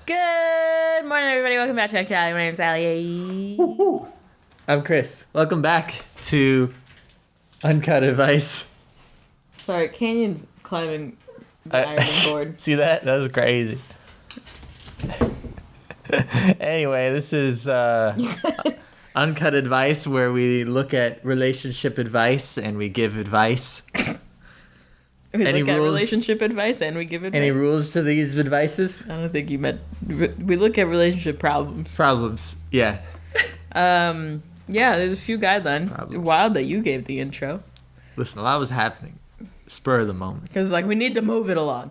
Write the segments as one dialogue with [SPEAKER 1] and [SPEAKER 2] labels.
[SPEAKER 1] Good morning, everybody. Welcome back to UncutAlly. My name's Allie.
[SPEAKER 2] Woo-hoo. I'm Chris. Welcome back to UncutAdvice.
[SPEAKER 1] Sorry, Canyon's climbing the ironing board.
[SPEAKER 2] See that? That was crazy. Anyway, this is UncutAdvice, where we look at relationship advice and we give advice.
[SPEAKER 1] We look at relationship advice and we give advice.
[SPEAKER 2] Any rules to these advices?
[SPEAKER 1] I don't think you meant... We look at relationship problems.
[SPEAKER 2] Problems, yeah.
[SPEAKER 1] Yeah, there's a few guidelines.
[SPEAKER 2] Problems.
[SPEAKER 1] Wild that you gave the intro.
[SPEAKER 2] Listen, a lot was happening. Spur of the moment.
[SPEAKER 1] Because, we need to move it along.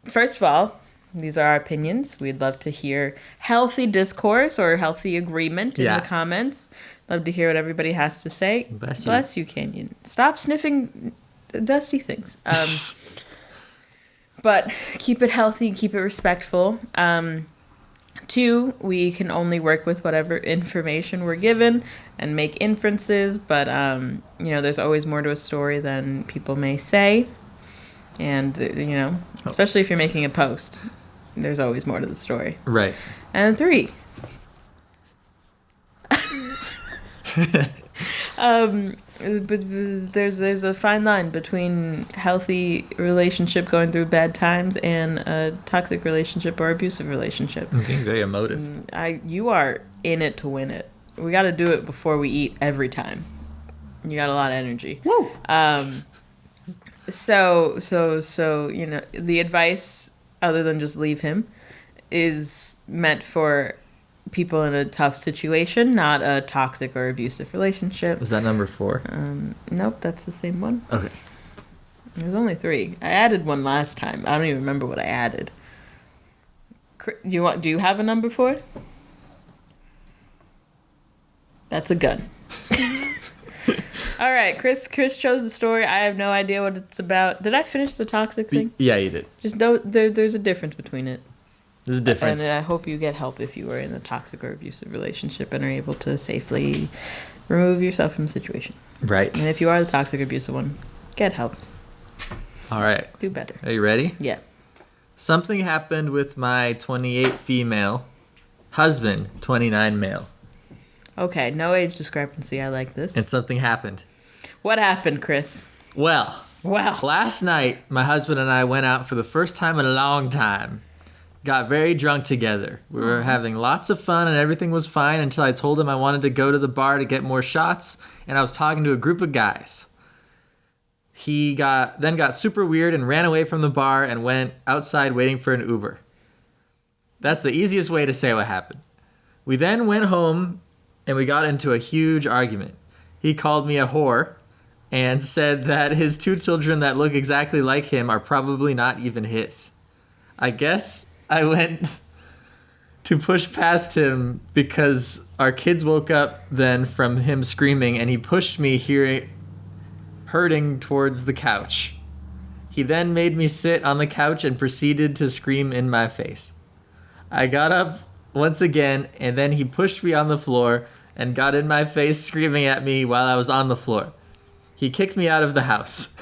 [SPEAKER 1] First of all, these are our opinions. We'd love to hear healthy discourse or healthy agreement in the comments. Love to hear what everybody has to say. Bless you, Canyon. Stop sniffing dusty things. But keep it healthy, keep it respectful. 2, we can only work with whatever information we're given and make inferences, but there's always more to a story than people may say. And especially if you're making a post, there's always more to the story.
[SPEAKER 2] Right.
[SPEAKER 1] And 3, but there's a fine line between healthy relationship going through bad times and a toxic relationship or abusive relationship.
[SPEAKER 2] I'm being very emotive.
[SPEAKER 1] You are in it to win it. We got to do it before we eat every time. You got a lot of energy.
[SPEAKER 2] Woo!
[SPEAKER 1] So the advice, other than just leave him, is meant for people in a tough situation, not a toxic or abusive relationship.
[SPEAKER 2] Was that number 4?
[SPEAKER 1] Nope, that's the same one.
[SPEAKER 2] Okay.
[SPEAKER 1] There's only 3. I added one last time. I don't even remember what I added. Do you have a number 4? That's a gun. All right, Chris chose the story. I have no idea what it's about. Did I finish the toxic thing?
[SPEAKER 2] Yeah, you did.
[SPEAKER 1] Just know there's a difference between it.
[SPEAKER 2] There's a difference.
[SPEAKER 1] And I hope you get help if you are in a toxic or abusive relationship and are able to safely remove yourself from the situation.
[SPEAKER 2] Right.
[SPEAKER 1] And if you are the toxic or abusive one, get help.
[SPEAKER 2] All right.
[SPEAKER 1] Do better.
[SPEAKER 2] Are you ready?
[SPEAKER 1] Yeah.
[SPEAKER 2] Something happened with my 28 female husband, 29 male.
[SPEAKER 1] Okay, no age discrepancy. I like this.
[SPEAKER 2] And something happened.
[SPEAKER 1] What happened, Chris?
[SPEAKER 2] Well,
[SPEAKER 1] Wow.
[SPEAKER 2] last night, my husband and I went out for the first time in a long time. Got very drunk together. We were having lots of fun and everything was fine until I told him I wanted to go to the bar to get more shots, and I was talking to a group of guys. He then got super weird and ran away from the bar and went outside waiting for an Uber. That's the easiest way to say what happened. We then went home and we got into a huge argument. He called me a whore and said that his 2 children that look exactly like him are probably not even his. I guess I went to push past him because our kids woke up then from him screaming, and he pushed me hurting towards the couch. He then made me sit on the couch and proceeded to scream in my face. I got up once again, and then he pushed me on the floor and got in my face screaming at me while I was on the floor. He kicked me out of the house.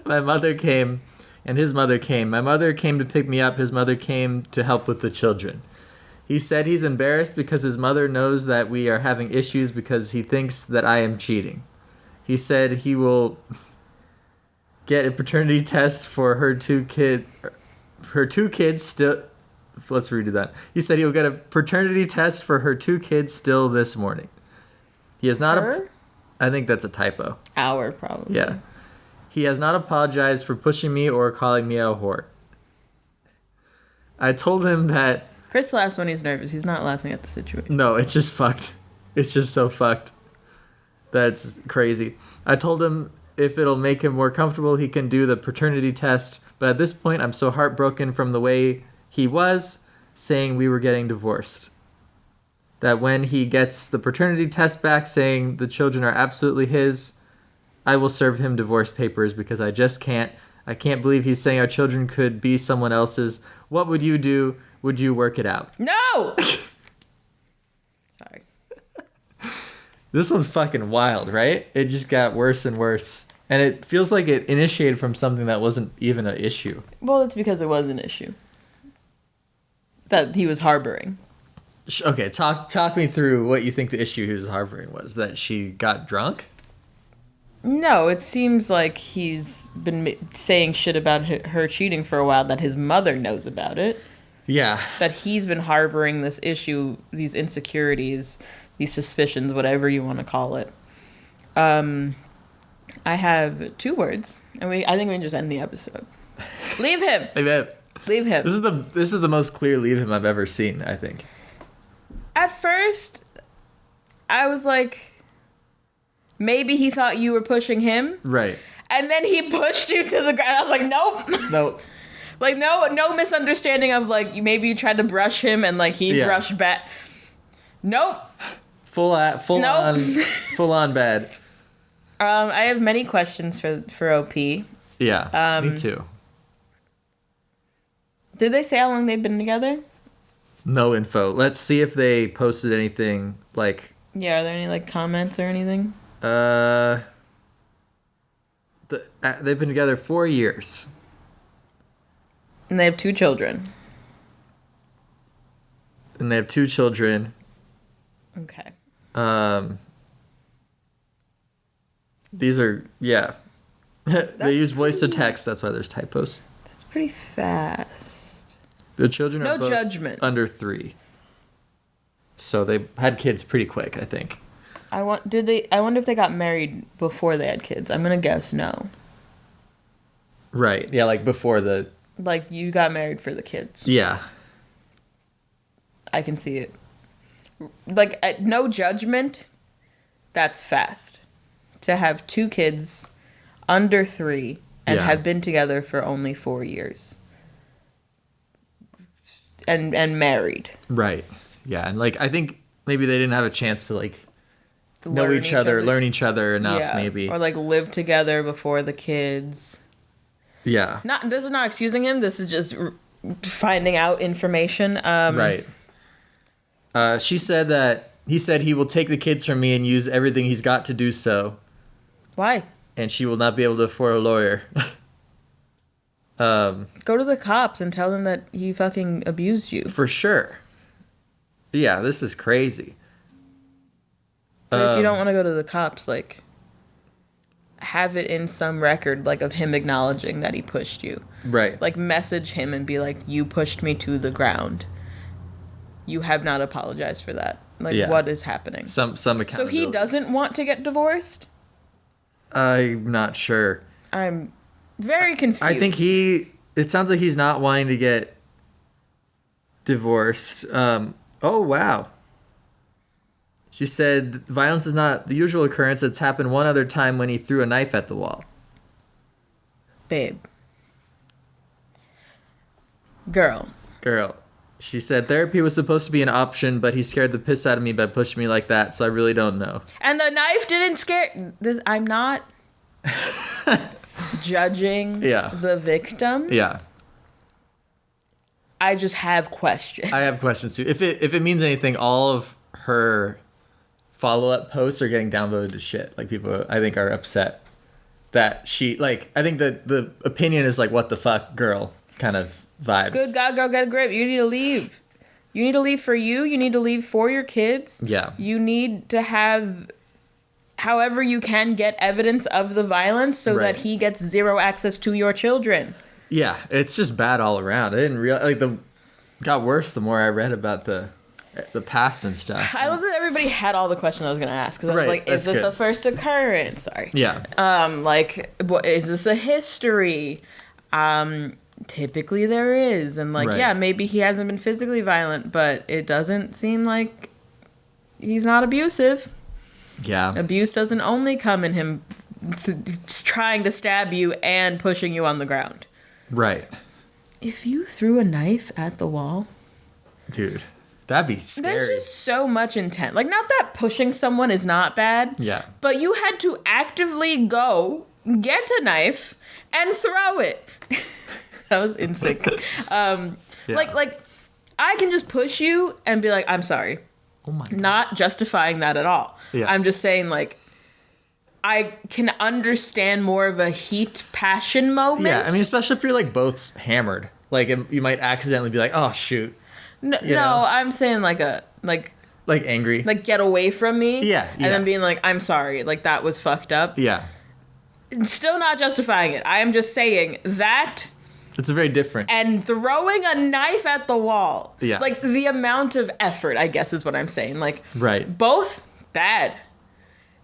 [SPEAKER 2] My mother came. And his mother came. My mother came to pick me up. His mother came to help with the children. He said he's embarrassed because his mother knows that we are having issues because he thinks that I am cheating. He said he will get a paternity test for her two kids still. Let's redo that. He said he will get a paternity test for her 2 kids still this morning. He has not. I think that's a typo.
[SPEAKER 1] Hour, probably.
[SPEAKER 2] Yeah. He has not apologized for pushing me or calling me a whore. I told him that...
[SPEAKER 1] Chris laughs when he's nervous. He's not laughing at the situation.
[SPEAKER 2] No, it's just fucked. It's just so fucked. That's crazy. I told him if it'll make him more comfortable, he can do the paternity test. But at this point, I'm so heartbroken from the way he was saying we were getting divorced, that when he gets the paternity test back saying the children are absolutely his, I will serve him divorce papers because I just can't. I can't believe he's saying our children could be someone else's. What would you do? Would you work it out?
[SPEAKER 1] No! Sorry.
[SPEAKER 2] This one's fucking wild, right? It just got worse and worse. And it feels like it initiated from something that wasn't even an issue.
[SPEAKER 1] Well, it's because it was an issue. that he was harboring.
[SPEAKER 2] Okay, talk me through what you think the issue he was harboring was. That she got drunk?
[SPEAKER 1] No, it seems like he's been saying shit about her cheating for a while, that his mother knows about it.
[SPEAKER 2] Yeah.
[SPEAKER 1] That he's been harboring this issue, these insecurities, these suspicions, whatever you want to call it. I have 2 words, and I think we can just end the episode. Leave him. Leave him.
[SPEAKER 2] This is the most clear leave him I've ever seen, I think.
[SPEAKER 1] At first, I was like, maybe he thought you were pushing him.
[SPEAKER 2] Right.
[SPEAKER 1] And then he pushed you to the ground. I was like, nope.
[SPEAKER 2] Nope.
[SPEAKER 1] Like, no misunderstanding of, like, maybe you tried to brush him and, like, he brushed back. Nope.
[SPEAKER 2] Full on bad.
[SPEAKER 1] I have many questions for OP.
[SPEAKER 2] Yeah, me too.
[SPEAKER 1] Did they say how long they've been together?
[SPEAKER 2] No info. Let's see if they posted anything, like...
[SPEAKER 1] Yeah, are there any, like, comments or anything?
[SPEAKER 2] They've been together 4 years.
[SPEAKER 1] And they have 2 children.
[SPEAKER 2] And they have 2 children.
[SPEAKER 1] Okay.
[SPEAKER 2] These are, yeah. They use voice to text, that's why there's typos.
[SPEAKER 1] That's pretty fast.
[SPEAKER 2] The children are both
[SPEAKER 1] judgment.
[SPEAKER 2] under 3. So they had kids pretty quick, I think.
[SPEAKER 1] I wonder if they got married before they had kids. I'm gonna guess no.
[SPEAKER 2] Right. Yeah, like before the...
[SPEAKER 1] Like, you got married for the kids.
[SPEAKER 2] Yeah.
[SPEAKER 1] I can see it. Like, no judgment, that's fast. To have 2 kids under 3 and have been together for only 4 years. And married.
[SPEAKER 2] Right. Yeah, and, like, I think maybe they didn't have a chance to, like, know each other, learn each other enough, maybe.
[SPEAKER 1] Or, like, live together before the kids.
[SPEAKER 2] Yeah.
[SPEAKER 1] This is not excusing him. This is just finding out information.
[SPEAKER 2] Right. She said that he said he will take the kids from me and use everything he's got to do so.
[SPEAKER 1] Why?
[SPEAKER 2] And she will not be able to afford a lawyer.
[SPEAKER 1] Go to the cops and tell them that he fucking abused you.
[SPEAKER 2] For sure. Yeah, this is crazy.
[SPEAKER 1] But if you don't want to go to the cops, like, have it in some record, like, of him acknowledging that he pushed you.
[SPEAKER 2] Right.
[SPEAKER 1] Like, message him and be like, you pushed me to the ground. You have not apologized for that. Like, what is happening?
[SPEAKER 2] Some accountability.
[SPEAKER 1] So he doesn't want to get divorced?
[SPEAKER 2] I'm not sure.
[SPEAKER 1] I'm very confused.
[SPEAKER 2] I think it sounds like he's not wanting to get divorced. Oh, wow. She said violence is not the usual occurrence. It's happened one other time when he threw a knife at the wall.
[SPEAKER 1] Babe. Girl.
[SPEAKER 2] She said therapy was supposed to be an option, but he scared the piss out of me by pushing me like that, so I really don't know.
[SPEAKER 1] And the knife didn't scare... I'm not judging the victim.
[SPEAKER 2] Yeah.
[SPEAKER 1] I just have questions.
[SPEAKER 2] I have questions too. If it means anything, all of her follow-up posts are getting downvoted to shit. Like, people, I think, are upset that she... Like, I think that the opinion is like, what the fuck, girl, kind of vibes.
[SPEAKER 1] Good God, girl, get a grip. You need to leave. You need to leave for you. You need to leave for your kids.
[SPEAKER 2] Yeah.
[SPEAKER 1] You need to have... However you can get evidence of the violence so that he gets zero access to your children.
[SPEAKER 2] Yeah, it's just bad all around. I didn't realize... Like, got worse the more I read about the past and stuff.
[SPEAKER 1] I love that everybody had all the questions I was going to ask. Because I was like, is this a first occurrence? Sorry.
[SPEAKER 2] Yeah.
[SPEAKER 1] Like, is this a history? Typically there is. And, like, yeah, maybe he hasn't been physically violent, but it doesn't seem like he's not abusive.
[SPEAKER 2] Yeah.
[SPEAKER 1] Abuse doesn't only come in him trying to stab you and pushing you on the ground.
[SPEAKER 2] Right.
[SPEAKER 1] If you threw a knife at the wall...
[SPEAKER 2] Dude, that'd be scary.
[SPEAKER 1] There's just so much intent. Like, not that pushing someone is not bad.
[SPEAKER 2] Yeah.
[SPEAKER 1] But you had to actively go, get a knife, and throw it. That was in sync. Like, I can just push you and be like, I'm sorry.
[SPEAKER 2] Oh my God.
[SPEAKER 1] Not justifying that at all.
[SPEAKER 2] Yeah.
[SPEAKER 1] I'm just saying, like, I can understand more of a heat passion moment.
[SPEAKER 2] Yeah, I mean, especially if you're, like, both hammered. Like you might accidentally be like, "Oh shoot."
[SPEAKER 1] No,
[SPEAKER 2] You know?
[SPEAKER 1] no, I'm saying like
[SPEAKER 2] Angry.
[SPEAKER 1] like get away from me.
[SPEAKER 2] Yeah,
[SPEAKER 1] And then being like, I'm sorry, like that was fucked up.
[SPEAKER 2] Yeah.
[SPEAKER 1] Still not justifying it. I am just saying that.
[SPEAKER 2] It's a very different.
[SPEAKER 1] And throwing a knife at the wall.
[SPEAKER 2] Yeah.
[SPEAKER 1] Like the amount of effort, I guess is what I'm saying. Like
[SPEAKER 2] Right.
[SPEAKER 1] both bad.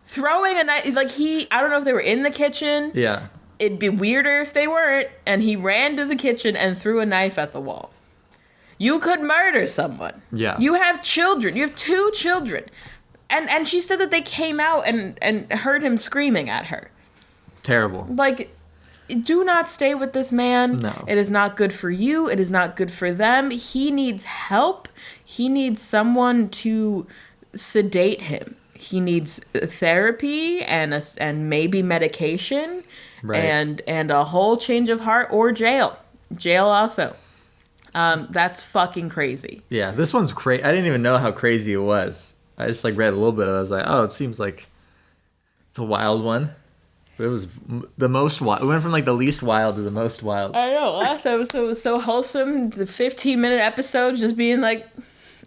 [SPEAKER 1] Throwing a knife, like I don't know if they were in the kitchen.
[SPEAKER 2] Yeah.
[SPEAKER 1] It'd be weirder if they weren't. And he ran to the kitchen and threw a knife at the wall. You could murder someone.
[SPEAKER 2] Yeah.
[SPEAKER 1] You have children. You have 2 children. And she said that they came out and heard him screaming at her.
[SPEAKER 2] Terrible.
[SPEAKER 1] Like, do not stay with this man.
[SPEAKER 2] No.
[SPEAKER 1] It is not good for you. It is not good for them. He needs help. He needs someone to sedate him. He needs therapy and maybe medication.
[SPEAKER 2] Right.
[SPEAKER 1] And a whole change of heart or jail. Jail also. That's fucking crazy.
[SPEAKER 2] Yeah, this one's crazy. I didn't even know how crazy it was. I just like read a little bit. I was like, oh, it seems like it's a wild one. But it was the most wild. It went from like the least wild to the most wild.
[SPEAKER 1] I know. Last episode was so wholesome. The 15-minute episode just being like,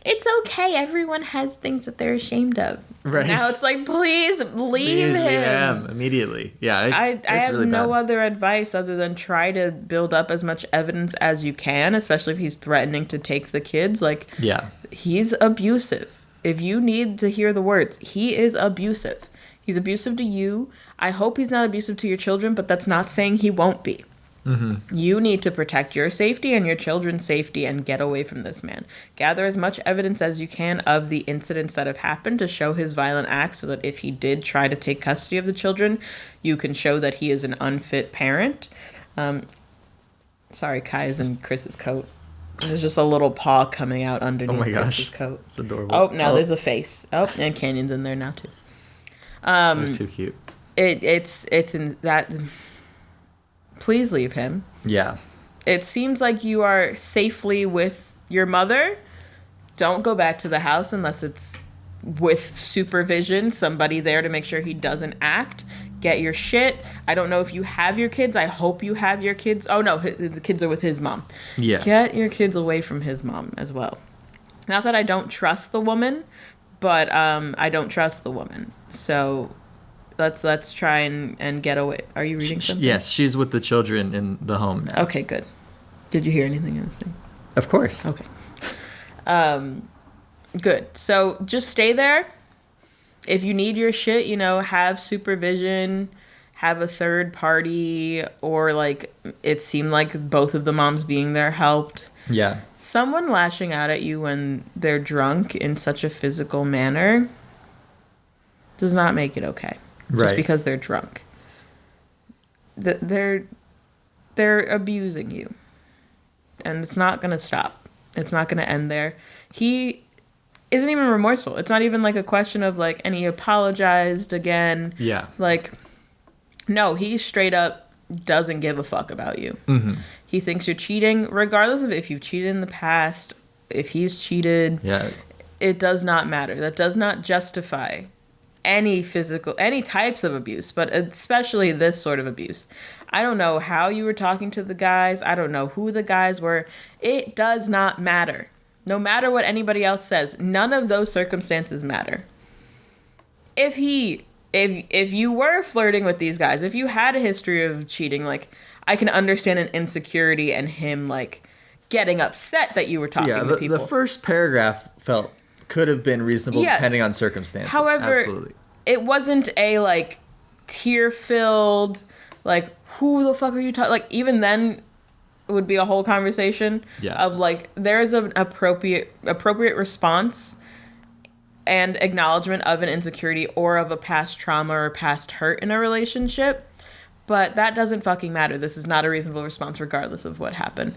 [SPEAKER 1] it's okay. Everyone has things that they're ashamed of.
[SPEAKER 2] Right.
[SPEAKER 1] Now it's like, please leave him.
[SPEAKER 2] Immediately. Yeah.
[SPEAKER 1] I have
[SPEAKER 2] really
[SPEAKER 1] no
[SPEAKER 2] bad.
[SPEAKER 1] other advice other than try to build up as much evidence as you can, especially if he's threatening to take the kids. Like,
[SPEAKER 2] Yeah.
[SPEAKER 1] he's abusive. If you need to hear the words, he is abusive. He's abusive to you. I hope he's not abusive to your children, but that's not saying he won't be. Mm-hmm. You need to protect your safety and your children's safety and get away from this man. Gather as much evidence as you can of the incidents that have happened to show his violent acts so that if he did try to take custody of the children, you can show that he is an unfit parent. Sorry, Kai is in Chris's coat. There's just a little paw coming out underneath Chris's coat.
[SPEAKER 2] It's adorable.
[SPEAKER 1] Oh, now there's a face. Oh, and Canyon's in there now too.
[SPEAKER 2] They're too cute.
[SPEAKER 1] It's in that. Please leave him.
[SPEAKER 2] Yeah.
[SPEAKER 1] It seems like you are safely with your mother. Don't go back to the house unless it's with supervision, somebody there to make sure he doesn't act. Get your shit. I don't know if you have your kids. I hope you have your kids. Oh, no, the kids are with his mom.
[SPEAKER 2] Yeah.
[SPEAKER 1] Get your kids away from his mom as well. Not that I don't trust the woman, but I don't trust the woman. So let's try and get away. Are you reading something?
[SPEAKER 2] Yes, she's with the children in the home now.
[SPEAKER 1] Okay, good. Did you hear anything I was saying?
[SPEAKER 2] Of course.
[SPEAKER 1] Okay. Good. So just stay there. If you need your shit, have supervision, have a third party, or like it seemed like both of the moms being there helped.
[SPEAKER 2] Yeah.
[SPEAKER 1] Someone lashing out at you when they're drunk in such a physical manner does not make it okay.
[SPEAKER 2] Right.
[SPEAKER 1] Just because they're drunk. They're abusing you. And it's not going to stop. It's not going to end there. He isn't even remorseful. It's not even like a question of like, and he apologized again.
[SPEAKER 2] Yeah.
[SPEAKER 1] Like, no, he straight up doesn't give a fuck about you.
[SPEAKER 2] Mm-hmm.
[SPEAKER 1] He thinks you're cheating, regardless of if you've cheated in the past, if he's cheated.
[SPEAKER 2] Yeah.
[SPEAKER 1] It does not matter. That does not justify any types of abuse, but especially this sort of abuse. I don't know how you were talking to the guys. I don't know who the guys were. It does not matter. No matter what anybody else says, none of those circumstances matter. If you were flirting with these guys, if you had a history of cheating, like, I can understand an insecurity and him, like, getting upset that you were talking to people.
[SPEAKER 2] The first paragraph could have been reasonable,
[SPEAKER 1] yes,
[SPEAKER 2] depending on circumstances.
[SPEAKER 1] However,
[SPEAKER 2] absolutely.
[SPEAKER 1] It wasn't a, like, tear-filled, like, who the fuck are you talking? Like, even then, it would be a whole conversation of, like, there's an appropriate response and acknowledgement of an insecurity or of a past trauma or past hurt in a relationship. But that doesn't fucking matter. This is not a reasonable response regardless of what happened.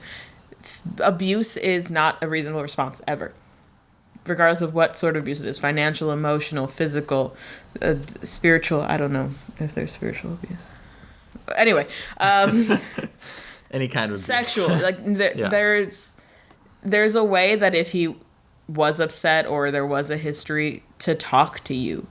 [SPEAKER 1] Abuse is not a reasonable response ever. Regardless of what sort of abuse it is. Financial, emotional, physical, spiritual. I don't know if there's spiritual abuse. Anyway.
[SPEAKER 2] Any kind of abuse.
[SPEAKER 1] Sexual. Like, there's a way that if he was upset or there was a history to talk to you.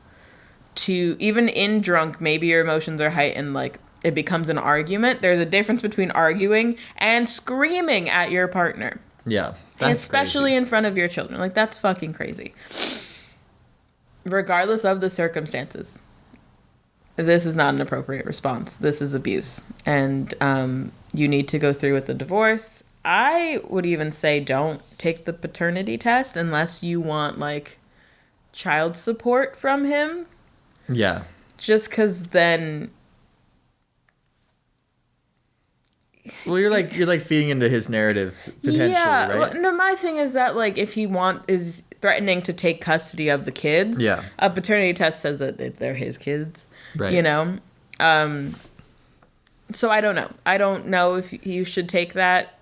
[SPEAKER 1] To, even in drunk, maybe your emotions are heightened, like, it becomes an argument. There's a difference between arguing and screaming at your partner.
[SPEAKER 2] Yeah. That's
[SPEAKER 1] especially
[SPEAKER 2] crazy.
[SPEAKER 1] in front of your children. Like, that's fucking crazy. Regardless of the circumstances, this is not an appropriate response. This is abuse. And you need to go through with the divorce. I would even say don't take the paternity test unless you want, like, child support from him.
[SPEAKER 2] Yeah.
[SPEAKER 1] Just because then...
[SPEAKER 2] Well, you're like feeding into his narrative potentially, right?
[SPEAKER 1] Well, no, my thing is that, like, if he is threatening to take custody of the kids,
[SPEAKER 2] Yeah.
[SPEAKER 1] a paternity test says that they're his kids,
[SPEAKER 2] Right.
[SPEAKER 1] you know? So I don't know. I don't know if you should take that.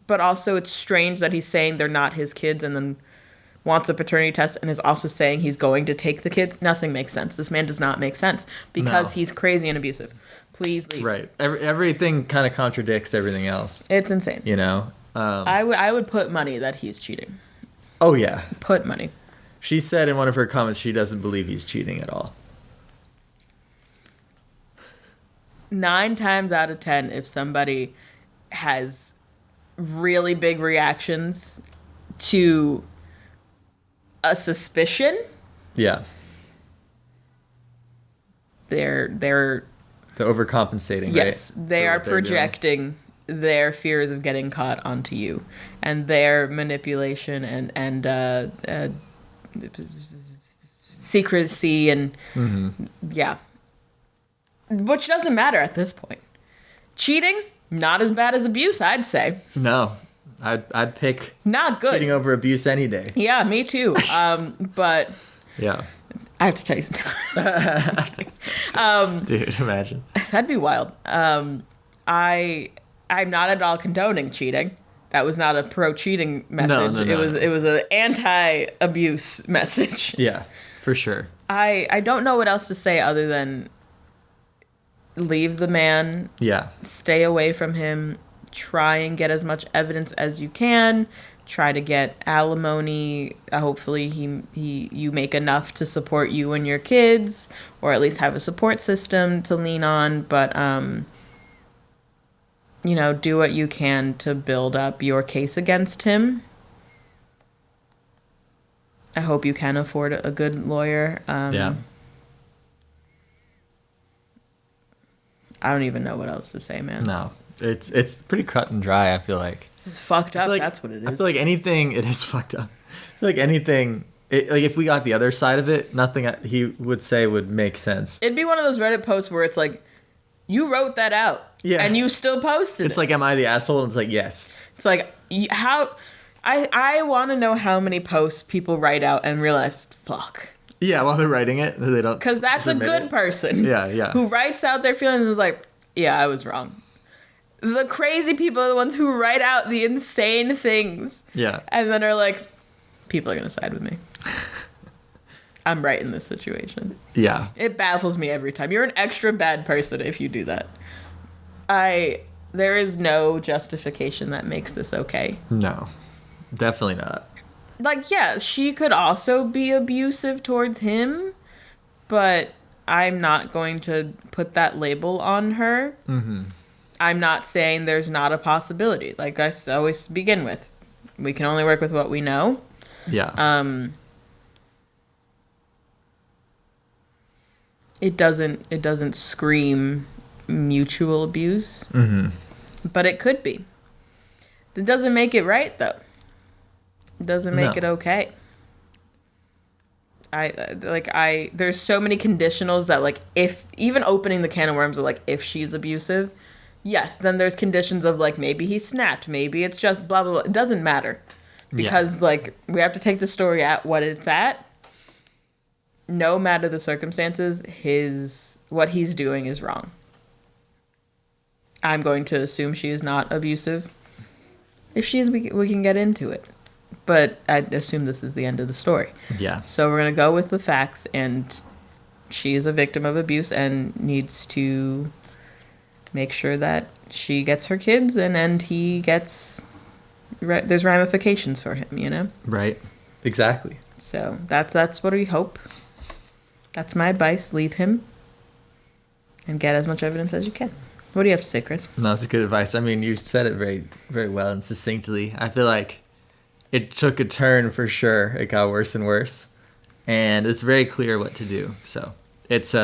[SPEAKER 1] But also it's strange that he's saying they're not his kids and then wants a paternity test and is also saying he's going to take the kids. Nothing makes sense. This man does not make sense because he's crazy and abusive. Please leave.
[SPEAKER 2] Right. Everything kind of contradicts everything else.
[SPEAKER 1] It's insane.
[SPEAKER 2] You know?
[SPEAKER 1] I would put money that he's cheating.
[SPEAKER 2] Oh, yeah.
[SPEAKER 1] Put money.
[SPEAKER 2] She said in one of her comments she doesn't believe he's cheating at all.
[SPEAKER 1] 9 times out of 10, if somebody has really big reactions to a suspicion,
[SPEAKER 2] Yeah.
[SPEAKER 1] they're
[SPEAKER 2] overcompensating, right?
[SPEAKER 1] yes, they are projecting their fears of getting caught onto you, and their manipulation and secrecy and yeah, which doesn't matter at this point. Cheating, not as bad as abuse, I'd say.
[SPEAKER 2] No. I'd pick
[SPEAKER 1] Not good.
[SPEAKER 2] cheating over abuse any day.
[SPEAKER 1] Yeah, me too. But
[SPEAKER 2] Yeah.
[SPEAKER 1] I have to tell you something.
[SPEAKER 2] Dude, imagine.
[SPEAKER 1] That'd be wild. I'm not at all condoning cheating. That was not a pro-cheating message.
[SPEAKER 2] No.
[SPEAKER 1] It was an anti-abuse message.
[SPEAKER 2] Yeah, for sure.
[SPEAKER 1] I don't know what else to say other than leave the man,
[SPEAKER 2] Yeah.
[SPEAKER 1] stay away from him, try and get as much evidence as you can, try to get alimony. Hopefully you make enough to support you and your kids, or at least have a support system to lean on, but do what you can to build up your case against him. I hope you can afford a good lawyer.
[SPEAKER 2] Yeah.
[SPEAKER 1] I don't even know what else to say, man.
[SPEAKER 2] No. It's pretty cut and dry, I feel like.
[SPEAKER 1] It's fucked up.
[SPEAKER 2] Like,
[SPEAKER 1] That's what it is.
[SPEAKER 2] I feel like anything, it is fucked up. I feel like anything, like if we got the other side of it, nothing he would say would make sense.
[SPEAKER 1] It'd be one of those Reddit posts where it's like, you wrote that out.
[SPEAKER 2] Yeah.
[SPEAKER 1] And you still posted
[SPEAKER 2] It's
[SPEAKER 1] it.
[SPEAKER 2] like, am I the asshole? And it's like, yes.
[SPEAKER 1] It's like, how... I want to know how many posts people write out and realize, fuck.
[SPEAKER 2] Yeah, while they're writing it, they don't.
[SPEAKER 1] Because that's a
[SPEAKER 2] admit
[SPEAKER 1] good
[SPEAKER 2] it.
[SPEAKER 1] person.
[SPEAKER 2] Yeah.
[SPEAKER 1] Who writes out their feelings and is like, yeah, I was wrong. The crazy people are the ones who write out the insane things.
[SPEAKER 2] Yeah.
[SPEAKER 1] And then are like, people are going to side with me. I'm right in this situation.
[SPEAKER 2] Yeah.
[SPEAKER 1] It baffles me every time. You're an extra bad person if you do that. There is no justification that makes this okay.
[SPEAKER 2] No. Definitely not.
[SPEAKER 1] Like, yeah, she could also be abusive towards him, but I'm not going to put that label on her. Mm-hmm. I'm not saying there's not a possibility. Like I always begin with, we can only work with what we know.
[SPEAKER 2] Yeah.
[SPEAKER 1] It doesn't scream mutual abuse, but it could be. It doesn't make it right, though. It doesn't make it okay. There's so many conditionals that, like, if even opening the can of worms of, like, if she's abusive, yes, then there's conditions of, like, maybe he snapped, maybe it's just blah, blah, blah. It doesn't matter because, like, we have to take the story at what it's at. No matter the circumstances, what he's doing is wrong. I'm going to assume she is not abusive. If she is, we can get into it. But I assume this is the end of the story.
[SPEAKER 2] Yeah.
[SPEAKER 1] So we're going to go with the facts, and she is a victim of abuse and needs to make sure that she gets her kids and he gets... There's ramifications for him, you know?
[SPEAKER 2] Right. Exactly.
[SPEAKER 1] So that's what we hope. That's my advice. Leave him. and get as much evidence as you can. What do you have to say, Chris?
[SPEAKER 2] No, that's good advice. I mean, you said it very, very well and succinctly. I feel like it took a turn for sure. It got worse and worse. And it's very clear what to do. So it's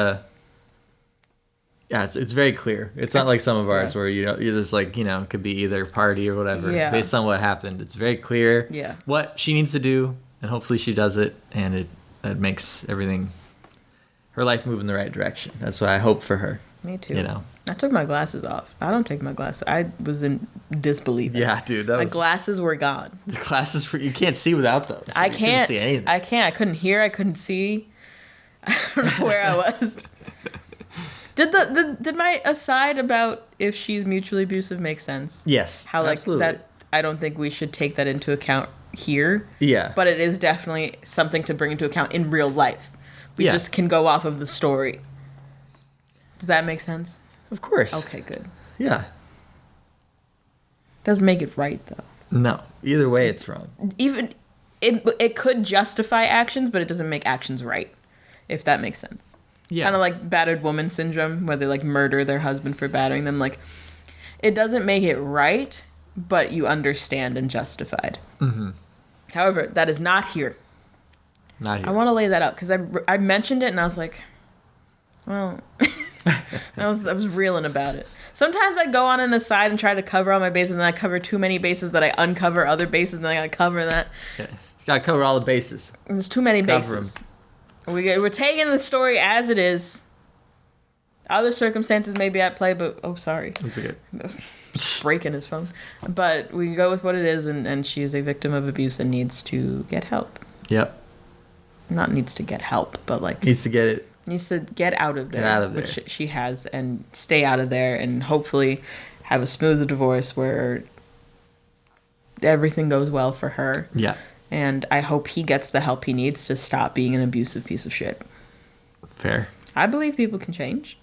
[SPEAKER 2] it's very clear. It's not like some of ours where, you just like, it could be either party or whatever based on what happened. It's very clear what she needs to do, and hopefully she does it, and it makes her life move in the right direction. That's what I hope for her.
[SPEAKER 1] Me too. I took my glasses off. I don't take my glasses. I was in disbelief.
[SPEAKER 2] Yeah, dude.
[SPEAKER 1] My glasses were gone.
[SPEAKER 2] The glasses, you can't see without those.
[SPEAKER 1] I can't. See anything. I can't. I couldn't hear. I couldn't see. I don't know where I was. Did my aside about if she's mutually abusive make sense?
[SPEAKER 2] Yes.
[SPEAKER 1] How
[SPEAKER 2] absolutely.
[SPEAKER 1] That? I don't think we should take that into account here.
[SPEAKER 2] Yeah.
[SPEAKER 1] But it is definitely something to bring into account in real life. We just can go off of the story. Does that make sense?
[SPEAKER 2] Of course.
[SPEAKER 1] Okay, good.
[SPEAKER 2] Yeah.
[SPEAKER 1] Doesn't make it right, though.
[SPEAKER 2] No. Either way, it's wrong.
[SPEAKER 1] Even it could justify actions, but it doesn't make actions right, if that makes sense. Yeah. Kind of like battered woman syndrome, where they like murder their husband for battering them. Like, it doesn't make it right, but you understand and justified. Mm-hmm. However, that is not here.
[SPEAKER 2] Not here.
[SPEAKER 1] I want to lay that out because I mentioned it and I was like, well, I was reeling about it. Sometimes I go on an aside and try to cover all my bases, and then I cover too many bases that I uncover other bases, and then I gotta cover that.
[SPEAKER 2] Yeah. You gotta cover all the bases.
[SPEAKER 1] And there's too many bases. We're taking the story as it is. Other circumstances may be at play, but sorry.
[SPEAKER 2] That's okay.
[SPEAKER 1] Breaking his phone. But we go with what it is, and she is a victim of abuse and needs to get help.
[SPEAKER 2] Yep.
[SPEAKER 1] Not needs to get help, but like
[SPEAKER 2] needs to get it.
[SPEAKER 1] Needs to get out of there.
[SPEAKER 2] Get out of there.
[SPEAKER 1] Which she has, and stay out of there, and hopefully have a smooth divorce where everything goes well for her.
[SPEAKER 2] Yeah.
[SPEAKER 1] And I hope he gets the help he needs to stop being an abusive piece of shit.
[SPEAKER 2] Fair.
[SPEAKER 1] I believe people can change.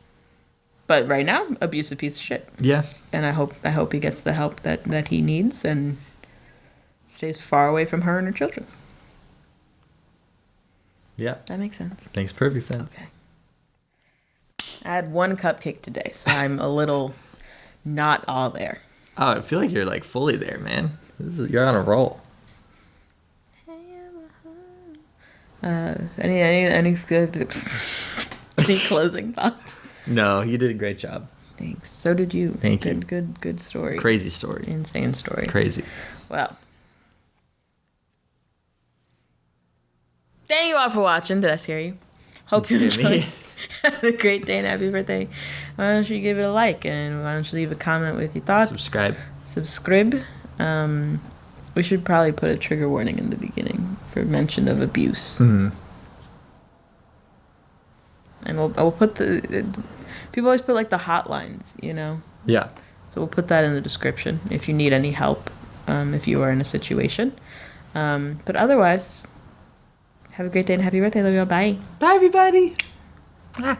[SPEAKER 1] But right now, abusive piece of shit.
[SPEAKER 2] Yeah.
[SPEAKER 1] And I hope he gets the help that he needs and stays far away from her and her children.
[SPEAKER 2] Yeah.
[SPEAKER 1] That makes sense.
[SPEAKER 2] Makes perfect sense.
[SPEAKER 1] Okay. I had one cupcake today, so I'm a little not all there.
[SPEAKER 2] Oh, I feel like you're like fully there, man. You're on a roll.
[SPEAKER 1] Any good any closing thoughts?
[SPEAKER 2] No, you did a great job.
[SPEAKER 1] Thanks. So did you.
[SPEAKER 2] Thank you.
[SPEAKER 1] Good story.
[SPEAKER 2] Crazy story.
[SPEAKER 1] Insane story.
[SPEAKER 2] Crazy.
[SPEAKER 1] Well. Thank you all for watching. Did I scare you? Hope you enjoyed. Have a great day and happy birthday. Why don't you give it a like, and why don't you leave a comment with your thoughts? Subscribe. We should probably put a trigger warning in the beginning for mention of abuse. Mm-hmm. And we'll put people always put like the hotlines,
[SPEAKER 2] Yeah.
[SPEAKER 1] So we'll put that in the description if you need any help, if you are in a situation. But otherwise, have a great day and happy birthday. Love you all. Bye.
[SPEAKER 2] Bye, everybody. Ah.